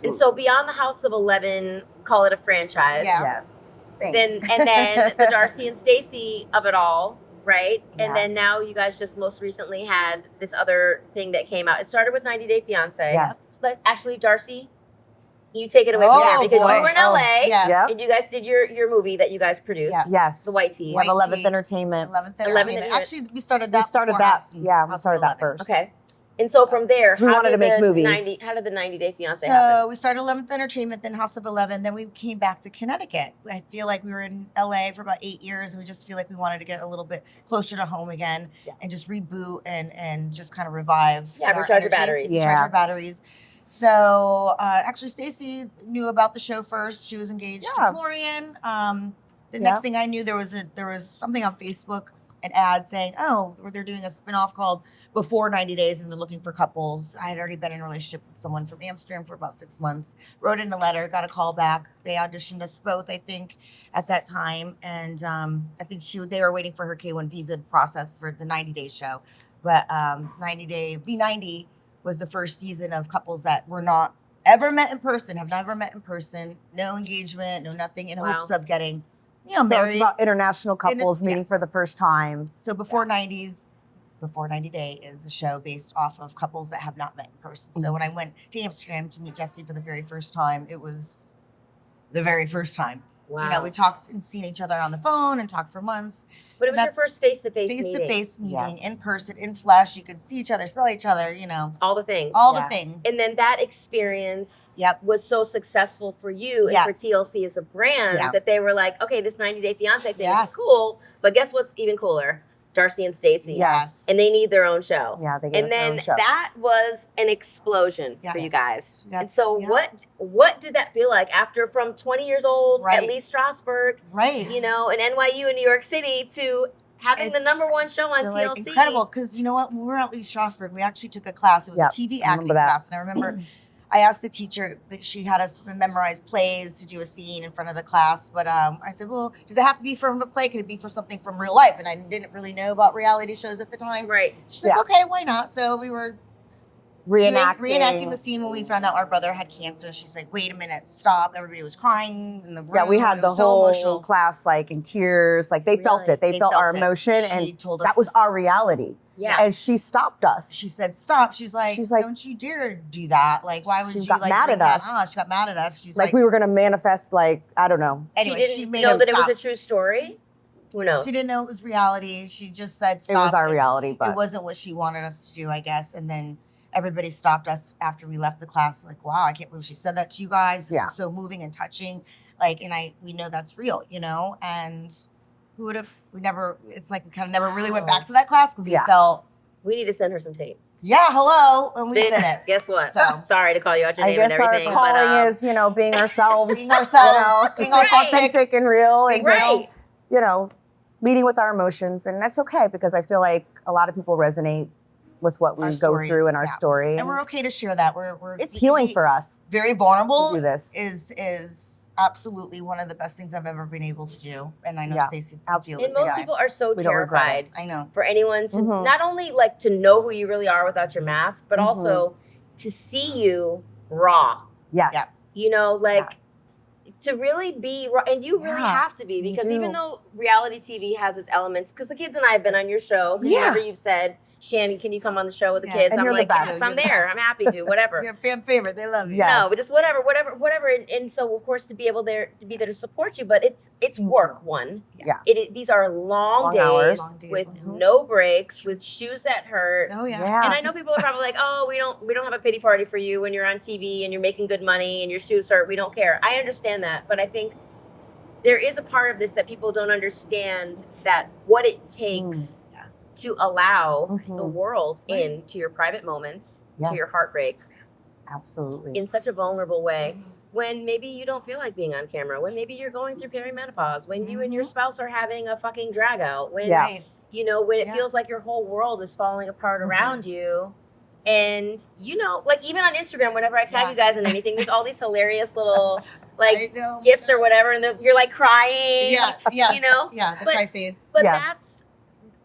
And so beyond the House of 11, call it a franchise. Yeah. Yes. Thanks. Then the Darcey and Stacey of it all, right? Yeah. And then now you guys just most recently had this other thing that came out. It started with 90 Day Fiancé. Yes. But actually, Darcey, you take it away from there because you were in LA Yes. Yep. and you guys did your movie that you guys produced. Yes. Yes. The White Tea. We have White 11th Tea. Entertainment. 11th 11th Entertainment. Actually, we started that. We started before that. House- Yeah, we House started that 11. first. Okay. And so from there, So we wanted to make movies. How did the 90 Day Fiancé So happen? we started 11th Entertainment, then House of 11. Then we came back to Connecticut. I feel like we were in LA for about 8 years, and we just feel like we wanted to get a little bit closer to home again and just reboot and just kind of revive. Yeah, our recharge your energy, batteries. Recharge our batteries. So actually, Stacey knew about the show first. She was engaged to Florian. The next thing I knew, there was something on Facebook, an ad saying, "Oh, they're doing a spinoff called Before 90 Days, and they're looking for couples." I had already been in a relationship with someone from Amsterdam for about 6 months. Wrote in a letter, got a call back. They auditioned us both, I think, at that time, and I think they were waiting for her K-1 visa process for the 90 Day show. But 90 Day B90 was the first season of couples that were not ever met in person, have never met in person, no engagement, no nothing, in hopes of getting So married. it's about international couples meeting for the first time. So Before 90 Day is a show based off of couples that have not met in person. So when I went to Amsterdam to meet Jesse for the very first time, it was the very first time. Wow. You know, we talked and seen each other on the phone and talked for months. But it was your first face-to-face meeting. Face-to-face meeting, in person, in flesh. You could see each other, smell each other, you know. All the things. The things. And then that experience was so successful for you and for TLC as a brand that they were like, okay, this 90 Day Fiancé thing is cool, but guess what's even cooler? Darcey and Stacey. Yes. And they need their own show. Yeah, they get their own show. And then that was an explosion for you guys. Yes. And so what did that feel like after from 20 years old, at Lee Strasberg, you know, and NYU in New York City to having the #1 show on TLC? Like incredible, because you know what? When we were at Lee Strasberg, we actually took a class. It was a TV acting class, and I remember I asked the teacher that she had us memorize plays to do a scene in front of the class. But I said, well, does it have to be from a play? Could it be for something from real life? And I didn't really know about reality shows at the time. Right. She's like, okay, why not? So we were reenacting the scene when we found out our brother had cancer. She's like, wait a minute, stop. Everybody was crying in the room. Yeah, we had the whole class like in tears. Like they felt it. They felt our emotion. And told us that was our reality. Yeah. And she stopped us. She said, stop. She's like, don't you dare do that. Like, why would you got like mad bring at that us. on? She got mad at us. She's like we were going to manifest, like, I don't know. Anyway, she made know us that stop. it was a true story? Who knows? She didn't know it was reality. She just said stop. It was our reality, but it wasn't what she wanted us to do, I guess. And then everybody stopped us after we left the class. Like, wow, I can't believe she said that to you guys. This is so moving and touching. Like, and we know that's real, you know? And it's like we kind of never really went back to that class because we felt. We need to send her some tape. Yeah, hello. And we did it. Guess what? So, sorry to call you out your name and everything. Our calling is, you know, being ourselves. Being ourselves. Being authentic and real. And, right. you know, leading with our emotions. And that's okay because I feel like a lot of people resonate with what we go through in our story. And we're okay to share that. It's healing for us. Very vulnerable. To do this. Is absolutely one of the best things I've ever been able to do. And I know Stacey feels and most people are so terrified. I know. For anyone to not only like to know who you really are without your mask, but also to see you raw. Yes. Yeah. You know, like to really be raw. And you really have to be because even though reality TV has its elements, because the kids and I have been on your show, whenever you've said, Shannon, can you come on the show with the kids? And I'm like, yes, I'm there. I'm happy to, whatever. You're a fan favorite. They love you. Yes. No, but just whatever. And so, of course, to be there to support you, but it's work. Yeah. These are long days hours. with no breaks, with shoes that hurt. Oh yeah. And I know people are probably like, oh, we don't have a pity party for you when you're on TV and you're making good money and your shoes hurt. We don't care. I understand that, but I think there is a part of this that people don't understand, that what it takes to allow the world into your private moments, to your heartbreak. Absolutely. In such a vulnerable way. When maybe you don't feel like being on camera, when maybe you're going through perimenopause, when you and your spouse are having a fucking drag out, when you know, when it feels like your whole world is falling apart around you. And you know, like even on Instagram, whenever I tag you guys in anything, there's all these hilarious little like gifts or whatever, and you're like crying. Yeah. You know? Yeah, the cry face. But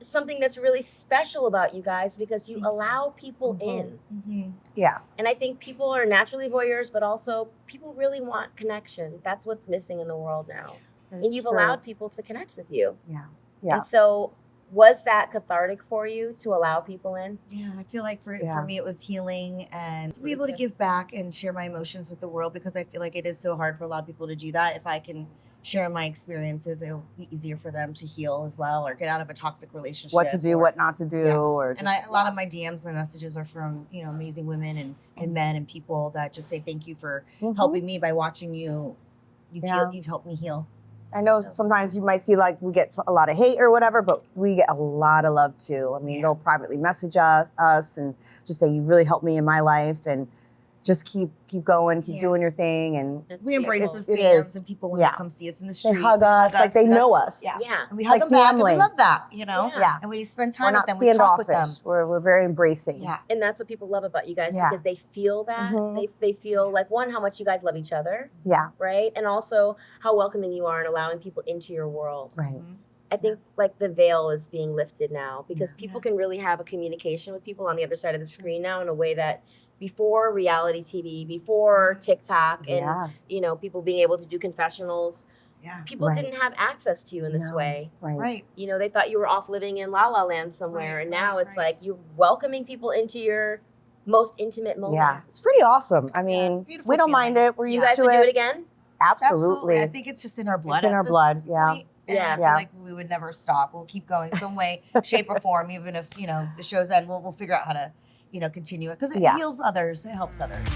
something that's really special about you guys because you allow people in. Yeah. And I think people are naturally voyeurs, but also people really want connection. That's what's missing in the world now. And you've allowed people to connect with you. Yeah. Yeah. And so was that cathartic for you to allow people in? Yeah, I feel like for me it was healing and to be able to give back and share my emotions with the world, because I feel like it is so hard for a lot of people to do that. If I can share my experiences, it'll be easier for them to heal as well or get out of a toxic relationship. What to do, what not to do. Or and a lot of my DMs, my messages are from, you know, amazing women and men and people that just say thank you for helping me by watching you. You've helped me heal. I know sometimes you might see like we get a lot of hate or whatever, but we get a lot of love too. I mean, they'll privately message us and just say, you really helped me in my life, and just keep going, keep doing your thing. And we embrace the fans and people when they come see us in the street. They hug us like they know us. Yeah. And we hug them back, and we love that, you know? Yeah. And we spend time We're with not them, we talk with them. We're very embracing. Yeah. And that's what people love about you guys because they feel that. They feel like, one, how much you guys love each other. Yeah. Right? And also how welcoming you are and allowing people into your world. Right. I think like the veil is being lifted now because people can really have a communication with people on the other side of the screen now in a way that before reality TV, before TikTok, and you know, people being able to do confessionals, people didn't have access to you in this way. Right. You know, they thought you were off living in La La Land somewhere, and now it's like you're welcoming people into your most intimate moments. Yeah, it's pretty awesome. I mean, we don't mind it. We're used to it. You guys would do it again? Absolutely. I think it's just in our blood. It's in our blood. Point. Yeah. I feel like we would never stop. We'll keep going some way, shape, or form. Even if, you know, the show's end, we'll figure out how to, you know, continue it because it heals others. It helps others.